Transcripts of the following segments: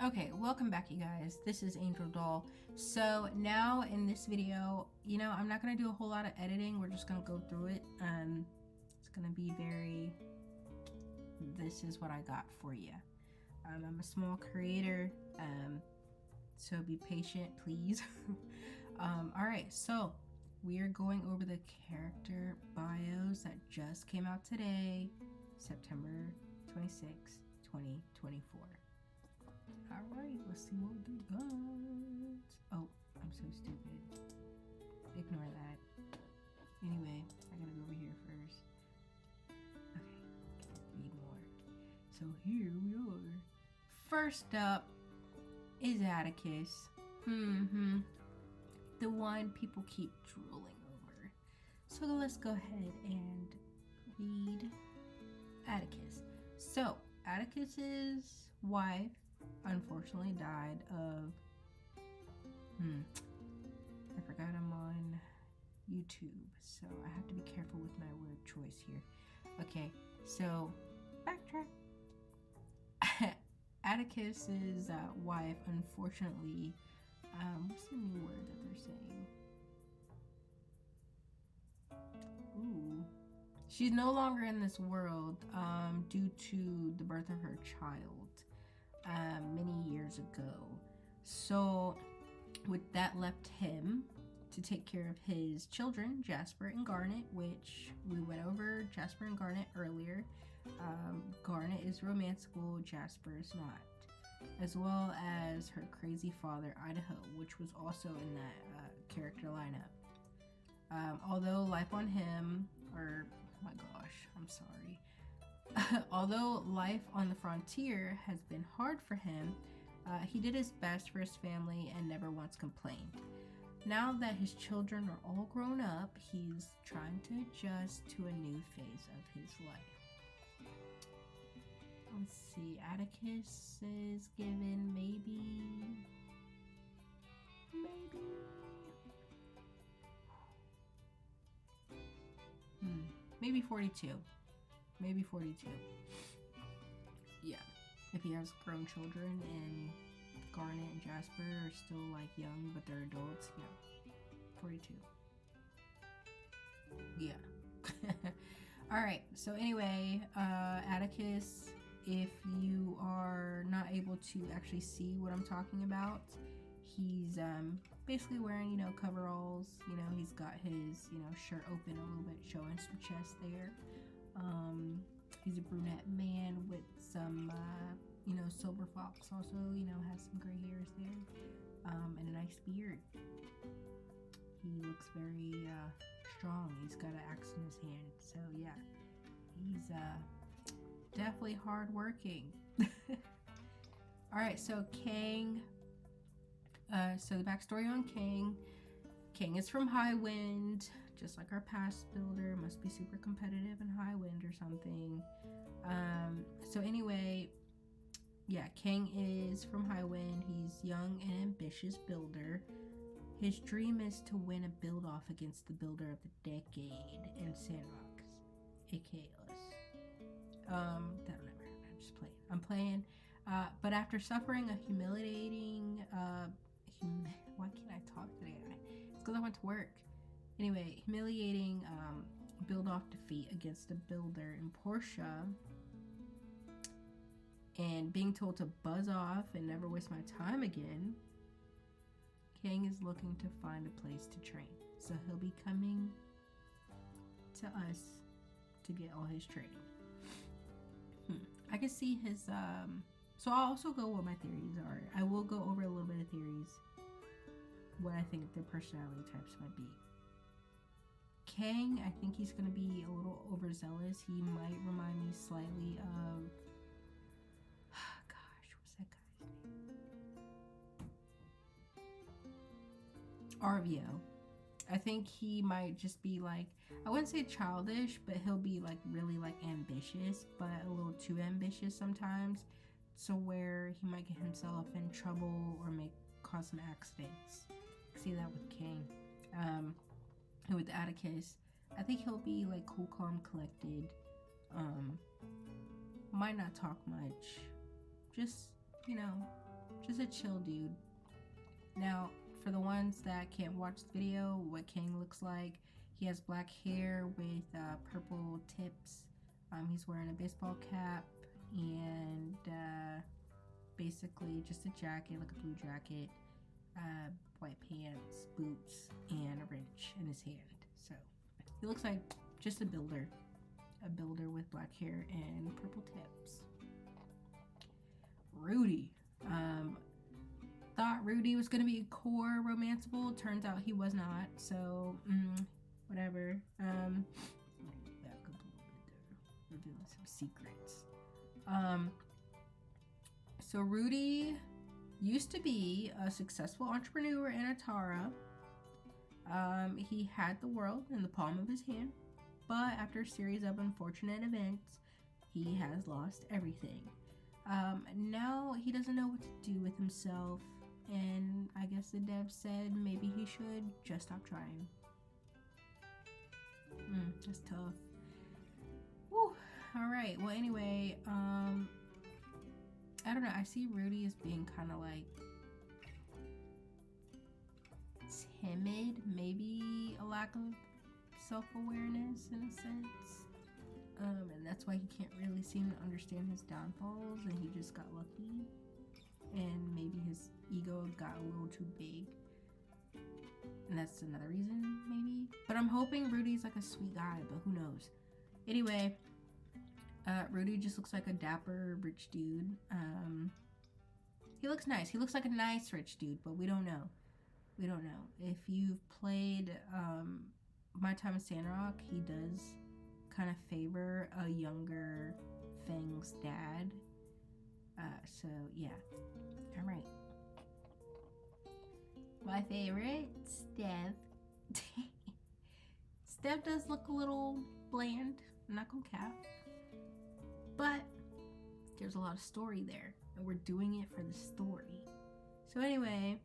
Okay, welcome back, you guys. This is Angel Doll. So now in this video, I'm not gonna do a whole lot of editing. We're just gonna go through it. It's gonna be very, this is what I got for you. I'm a small creator, so be patient, please. All right, so we are going over the character bios that just came out today, September 26, 2024. Alright, let's see what we got. Oh, I'm so stupid. Ignore that. Anyway, I gotta go over here first. Okay, read more. So here we are. First up is Atticus. The one people keep drooling over. So let's go ahead and read Atticus. So, Atticus's wife unfortunately died of I forgot I'm on YouTube, so I have to be careful with my word choice here. Okay, so backtrack. Atticus's wife unfortunately what's the new word that they're saying? Ooh. She's no longer in this world due to the birth of her child many years ago. So with that left him to take care of his children, Jasper and Garnet, which we went over Jasper and Garnet earlier. Garnet is romanceable, Jasper is not. As well as her crazy father, Idaho, which was also in that character lineup. Although life on him, or oh my gosh, I'm sorry. Although life on the frontier has been hard for him, he did his best for his family and never once complained. Now that his children are all grown up, he's trying to adjust to a new phase of his life. Let's see, Atticus is given maybe 42. Maybe 42. Yeah. If he has grown children and Garnet and Jasper are still like young, but they're adults, yeah. 42. Yeah. Alright, so anyway, Atticus, if you are not able to actually see what I'm talking about, he's basically wearing, coveralls. He's got his, shirt open a little bit, showing some chest there. He's a brunette man with some, silver fox also, has some gray hairs there, and a nice beard. He looks very, strong. He's got an axe in his hand, so yeah, he's, definitely hardworking. Alright, so Kang, so the backstory on Kang. Kang is from Highwind, just like our past builder, must be super competitive in Highwind or something. So anyway, yeah, Kang is from Highwind. He's young and ambitious builder. His dream is to win a build-off against the builder of the decade in Sandrocks, aka us. That'll never happen. I'm just playing. I'm playing. But after suffering a humiliating, why can't I talk today? It's because I went to work. Anyway, humiliating build-off defeat against a builder in Portia, and being told to buzz off and never waste my time again, Kang is looking to find a place to train. So he'll be coming to us to get all his training. I can see his, so I'll also go what my theories are. I will go over a little bit of theories, what I think their personality types might be. Kang, I think he's going to be a little overzealous. He might remind me slightly of, gosh, what's that guy's name? RVO. I think he might just be like, I wouldn't say childish, but he'll be like really like ambitious, but a little too ambitious sometimes, so where he might get himself in trouble or cause some accidents. See that with Kang. And with Atticus, I think he'll be like cool, calm, collected. Might not talk much. Just, just a chill dude. Now, for the ones that can't watch the video, what King looks like, he has black hair with purple tips. He's wearing a baseball cap and basically just a jacket, like a blue jacket, white pants, boots, and a wrench in his hand. So he looks like just a builder with black hair and purple tips. Rudy. Thought Rudy was going to be a core romanceable. Turns out he was not. So, whatever. Back up a little bit there. Revealing some secrets. So Rudy used to be a successful entrepreneur in Atara. He had the world in the palm of his hand. But after a series of unfortunate events, he has lost everything. Now he doesn't know what to do with himself. And I guess the dev said maybe he should just stop trying. That's tough. Whew. Alright, well anyway, I don't know, I see Rudy as being kind of like timid, maybe a lack of self-awareness in a sense. And that's why he can't really seem to understand his downfalls, and he just got lucky. And maybe his ego got a little too big. And that's another reason, maybe. But I'm hoping Rudy's like a sweet guy, but who knows. Anyway, Rudy just looks like a dapper, rich dude. He looks nice. He looks like a nice rich dude, but we don't know. We don't know. If you've played My Time in Sandrock, he does kind of favor a younger Fang's dad. So yeah. Alright. My favorite, Steph. Steph does look a little bland, I'm not gonna cap. But there's a lot of story there, and we're doing it for the story. So anyway,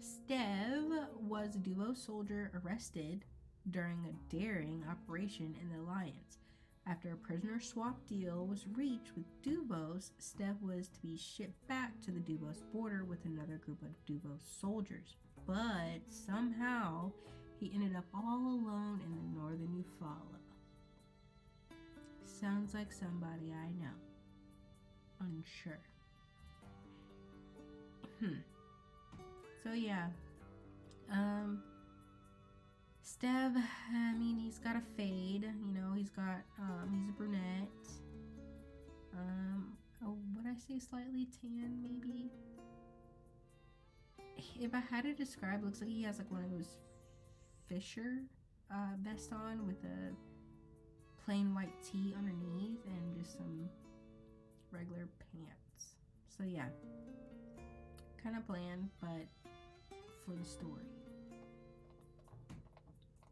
Stev was a Duo soldier arrested during a daring operation in the Alliance. After a prisoner swap deal was reached with Duvos, Stev was to be shipped back to the Duvos border with another group of Duvos soldiers. But somehow, he ended up all alone in the northern Eufaula. Sounds like somebody I know. Unsure. So yeah. Stev, I mean, he's got a fade, you know, he's a brunette. Would I say slightly tan, maybe? If I had to describe, it looks like he has like one of those Fisher vest on with a plain white tee underneath and just some regular pants. So yeah, kind of bland, but for the story.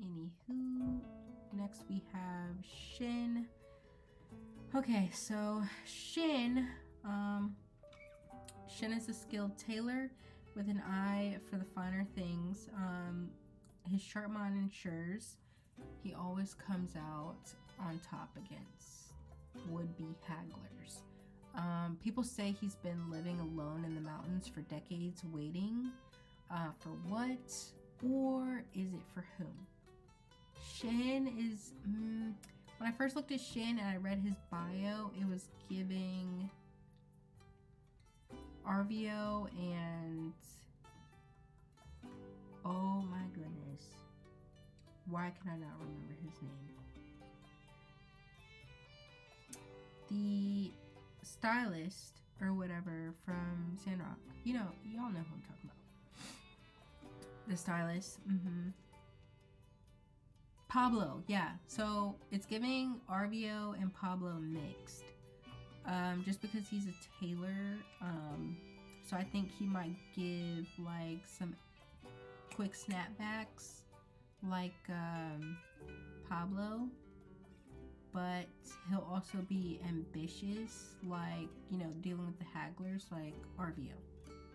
Anywho, next we have Shin. Okay, so Shin is a skilled tailor with an eye for the finer things. His sharp mind ensures he always comes out on top against would-be hagglers. People say he's been living alone in the mountains for decades, waiting for what, or is it for whom? Shin is, when I first looked at Shin and I read his bio, it was giving Arvio and, oh my goodness, why can I not remember his name? The stylist or whatever from Sandrock. You know, y'all know who I'm talking about. The stylist. Pablo, yeah. So it's giving Arvio and Pablo mixed. Just because he's a tailor. So I think he might give like some quick snapbacks like Pablo. But he'll also be ambitious, like, you know, dealing with the hagglers like Arvio.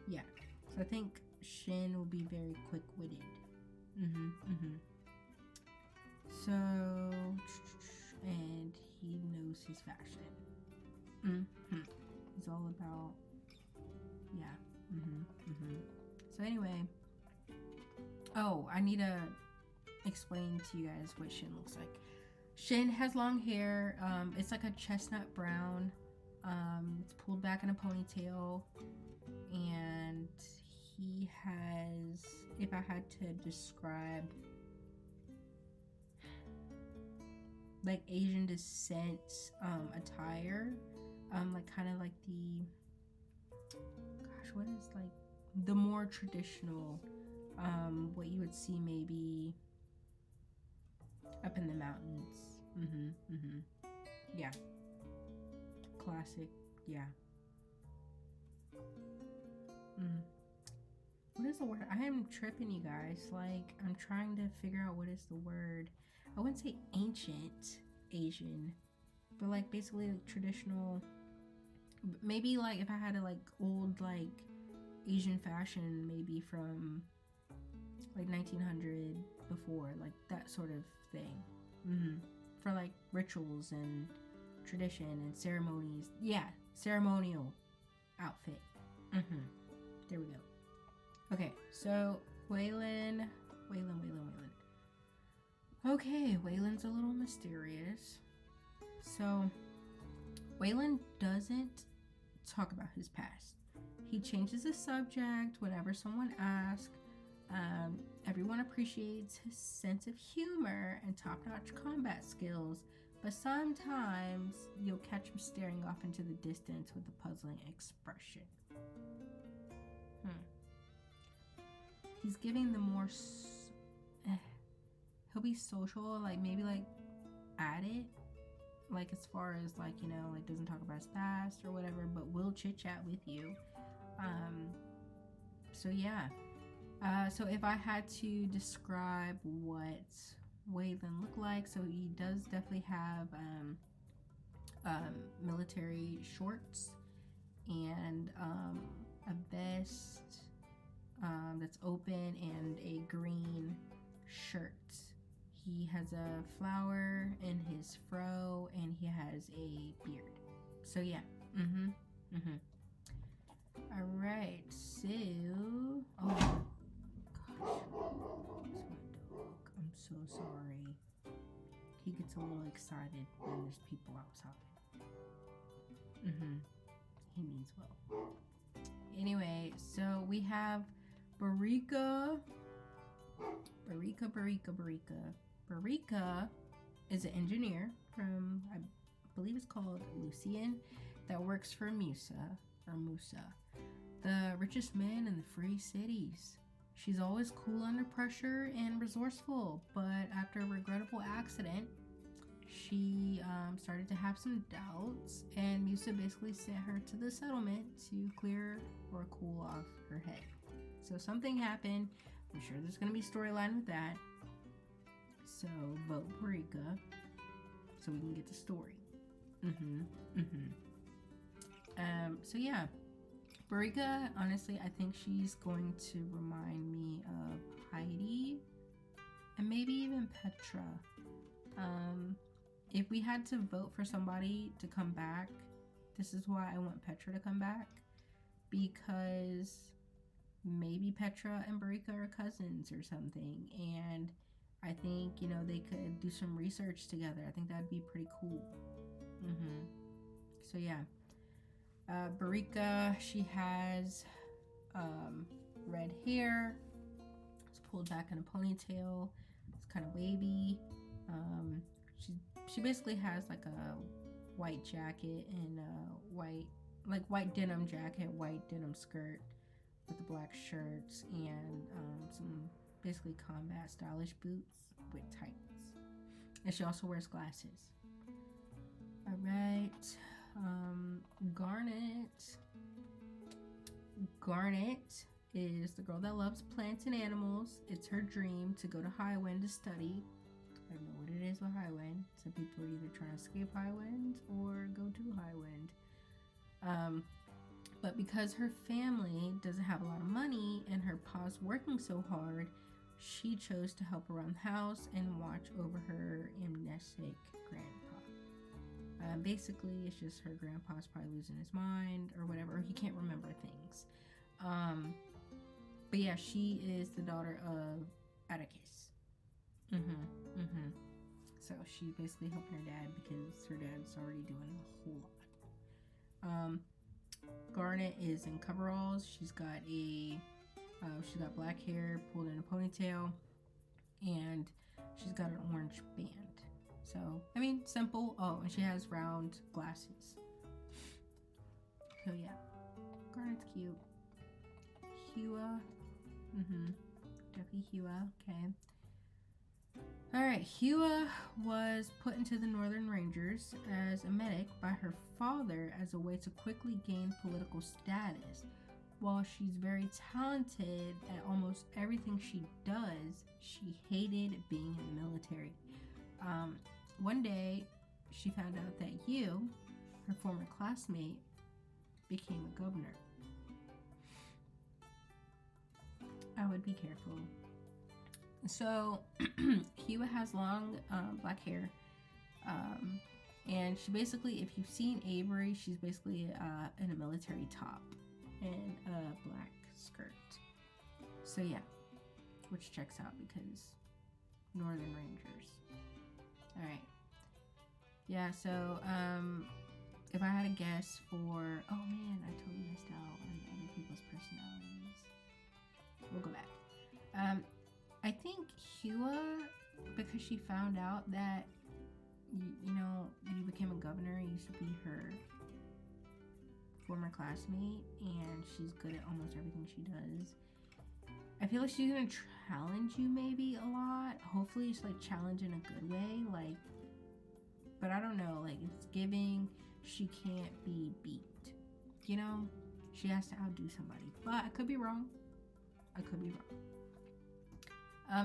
Yeah. So I think Shin will be very quick-witted. So, and he knows his fashion. He's all about, yeah, So anyway, oh, I need to explain to you guys what Shin looks like. Shin has long hair. It's like a chestnut brown. It's pulled back in a ponytail, and he has, if I had to describe like Asian descent attire, like kind of like the, gosh, what is like the more traditional, what you would see maybe up in the mountains. Yeah, classic. Yeah. What is the word? I am tripping, you guys. Like, I'm trying to figure out what is the word. I wouldn't say ancient Asian, but like basically like traditional. Maybe like if I had a like old like Asian fashion, maybe from like 1900 before, like that sort of thing. For like rituals and tradition and ceremonies. Yeah, ceremonial outfit. There we go. Okay, so Waylon. Okay, Waylon's a little mysterious. So Waylon doesn't talk about his past. He changes the subject whenever someone asks. Everyone appreciates his sense of humor and top-notch combat skills, but sometimes you'll catch him staring off into the distance with a puzzling expression. He's giving the more he'll be social, like maybe like at it, like as far as like, you know, like doesn't talk about his past or whatever, but will chit chat with you. So yeah. So if I had to describe what Waylon looked like, so he does definitely have military shorts and a vest that's open and a green shirt. He has a flower in his fro and he has a beard. So yeah. All right. So, oh gosh, it's my dog. I'm so sorry. He gets a little excited when there's people outside. He means well. Anyway, so we have Barika. Barika is an engineer from, I believe it's called Lucian, that works for Musa, the richest man in the free cities. She's always cool under pressure and resourceful, but after a regrettable accident, she started to have some doubts, and Musa basically sent her to the settlement to clear or cool off her head. So something happened. I'm sure there's going to be a storyline with that. So vote Barika so we can get the story. So yeah, Barika, honestly, I think she's going to remind me of Heidi and maybe even Petra. If we had to vote for somebody to come back, this is why I want Petra to come back, because maybe Petra and Barika are cousins or something, and I think, you know, they could do some research together. I think that'd be pretty cool. So yeah, Barika, she has red hair. It's pulled back in a ponytail. It's kind of wavy. She basically has like a white jacket and white denim jacket, white denim skirt with the black shirts, and some basically combat stylish boots with tights. And she also wears glasses. All right. Garnet is the girl that loves plants and animals. It's her dream to go to Highwind to study. I don't know what it is with Highwind. Some people are either trying to escape Highwind or go to Highwind. But because her family doesn't have a lot of money and her pa's working so hard, she chose to help around the house and watch over her amnesic grandpa. Basically, it's just her grandpa's probably losing his mind or whatever, or he can't remember things. But yeah, she is the daughter of Atticus. So she's basically helping her dad because her dad's already doing a whole lot. Garnet is in coveralls. She's got black hair pulled in a ponytail, and she's got an orange band. So, I mean, simple. Oh, and she has round glasses. So, yeah. Garnet's cute. Hua. Definitely Hua. Okay. Alright, Hua was put into the Northern Rangers as a medic by her father as a way to quickly gain political status. While she's very talented at almost everything she does, she hated being in the military. One day, she found out that you, her former classmate, became a governor. I would be careful. So, Hua has long black hair. And she basically, if you've seen Avery, she's basically in a military top and a black skirt. So, yeah. Which checks out because Northern Rangers. Alright. Yeah, so, if I had a guess for... Oh, man, I totally missed out on other people's personalities. We'll go back. I think Hua, because she found out that, you became a governor, you used to be her former classmate, and she's good at almost everything she does. I feel like she's gonna challenge you maybe a lot. Hopefully it's like challenge in a good way, but I don't know, it's giving she can't be beat. She has to outdo somebody. But I could be wrong.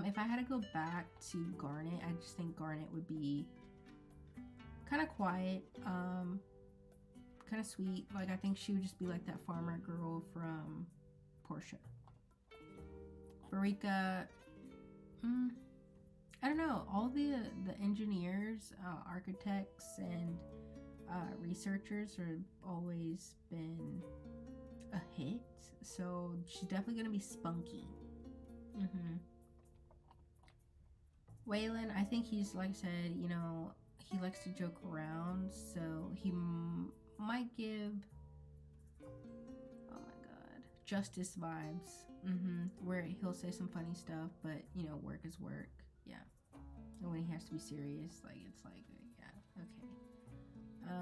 If I had to go back to Garnet, I just think Garnet would be kind of quiet, kind of sweet. I think she would just be like that farmer girl from Portia. Barika, I don't know. All the engineers, architects, and researchers have always been a hit. So she's definitely going to be spunky. Waylon, I think he's, like I said, he likes to joke around, so he might give, oh my god, Justice vibes, where he'll say some funny stuff, but, work is work, yeah. And when he has to be serious, yeah, okay.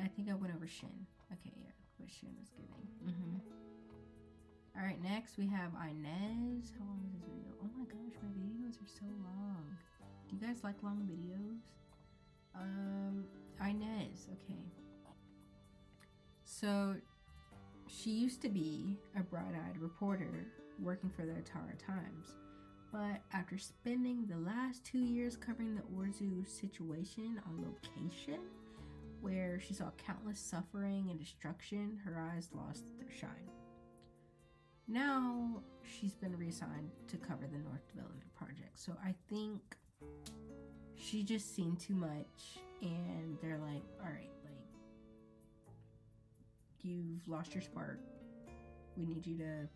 I think I went over Shin. Okay, yeah, what Shin was giving. Alright, next we have Inez. How long is this video? Oh my gosh, my videos are so long. Do you guys like long videos? Inez, okay. So, she used to be a bright-eyed reporter working for the Atara Times. But after spending the last 2 years covering the Orzu situation on location, where she saw countless suffering and destruction, her eyes lost their shine. Now, she's been reassigned to cover the North Development Project. So I think she just seen too much, and they're like, alright, you've lost your spark. We need you to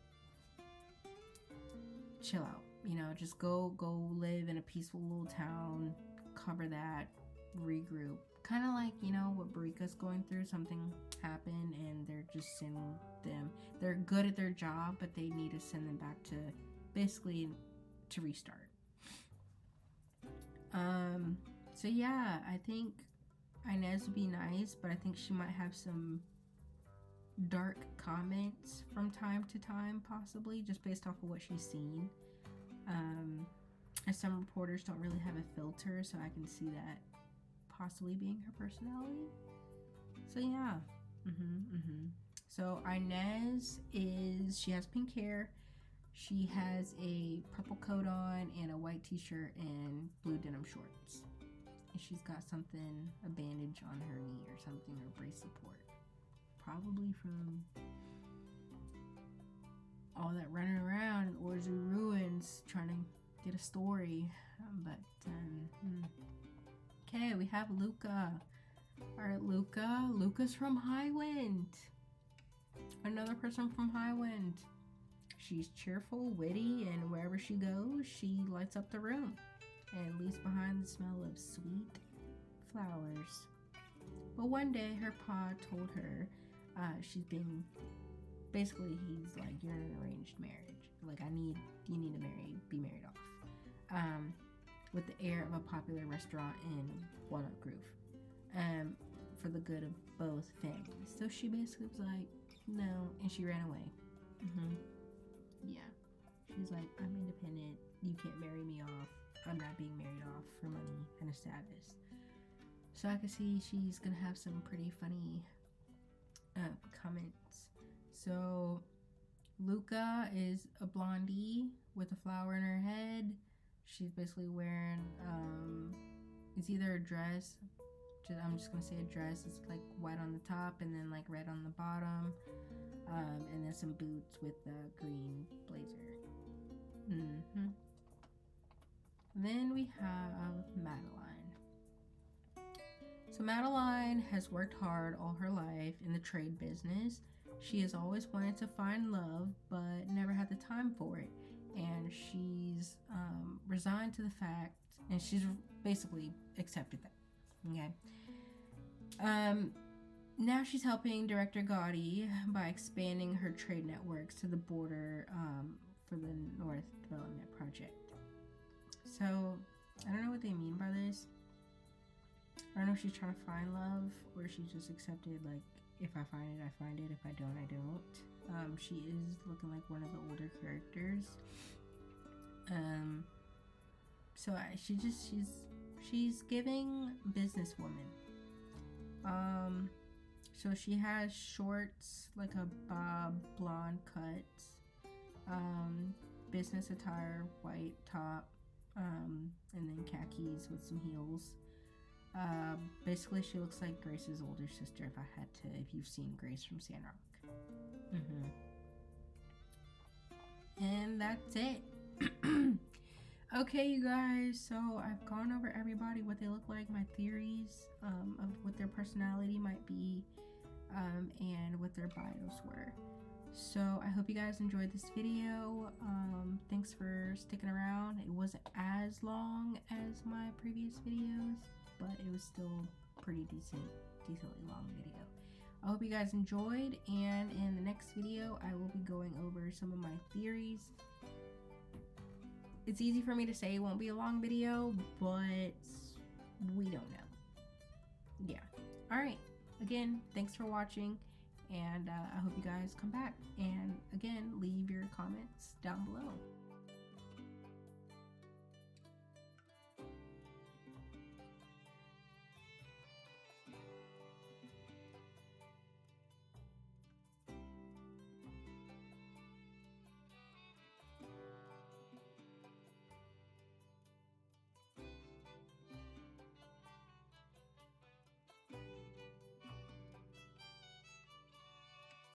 chill out. Just go live in a peaceful little town, cover that, regroup. Kind of like, what Barika's going through. Something happened and they're just sending them. They're good at their job, but they need to send them back to basically to restart. So yeah, I think Inez would be nice, but I think she might have some dark comments from time to time, possibly, just based off of what she's seen. And some reporters don't really have a filter, so I can see that possibly being her personality. So yeah. So Inez she has pink hair. She has a purple coat on and a white t-shirt and blue denim shorts. And she's got a bandage on her knee or something, or brace support. Probably from all that running around in Orzu ruins trying to get a story. Okay, we have Luca. Alright, Luca. Luca's from Highwind. Another person from Highwind. She's cheerful, witty, and wherever she goes, she lights up the room and leaves behind the smell of sweet flowers. But one day, her pa told her she's been basically, he's like, you're in an arranged marriage. Like, you need to be married off. With the heir of a popular restaurant in Walnut Grove. For the good of both families. So she basically was like, no, and she ran away. Yeah. She's like, I'm independent. You can't marry me off. I'm not being married off for money and a status. So I can see she's gonna have some pretty funny comments. So Luca is a blondie with a flower in her head. She's basically wearing it's either a dress, I'm just gonna say a dress. It's like white on the top and then like red on the bottom, and then some boots with a green blazer. Then we have Madeline. So Madeline has worked hard all her life in the trade business. She has always wanted to find love, but never had the time for it. And she's resigned to the fact, and she's basically accepted that. Okay. Now she's helping director Gotti by expanding her trade networks to the border for the North Development Project. So I don't know what they mean by this. I don't know if she's trying to find love or she's just accepted, like, if I find it, I find it. If I don't, I don't. She is looking like one of the older characters. So she's giving businesswoman. So she has shorts, like a bob blonde cut, business attire, white top, and then khakis with some heels. Basically she looks like Grace's older sister if you've seen Grace from Sandrock. And that's it. Okay, you guys, so I've gone over everybody, what they look like, my theories of what their personality might be, and what their bios were. So I hope you guys enjoyed this video. Thanks for sticking around. It wasn't as long as my previous videos, but it was still pretty decently long video. I hope you guys enjoyed, and in the next video I will be going over some of my theories. It's easy for me to say it won't be a long video, but we don't know. Yeah. Alright. Again, thanks for watching, and I hope you guys come back. And again, leave your comments down below.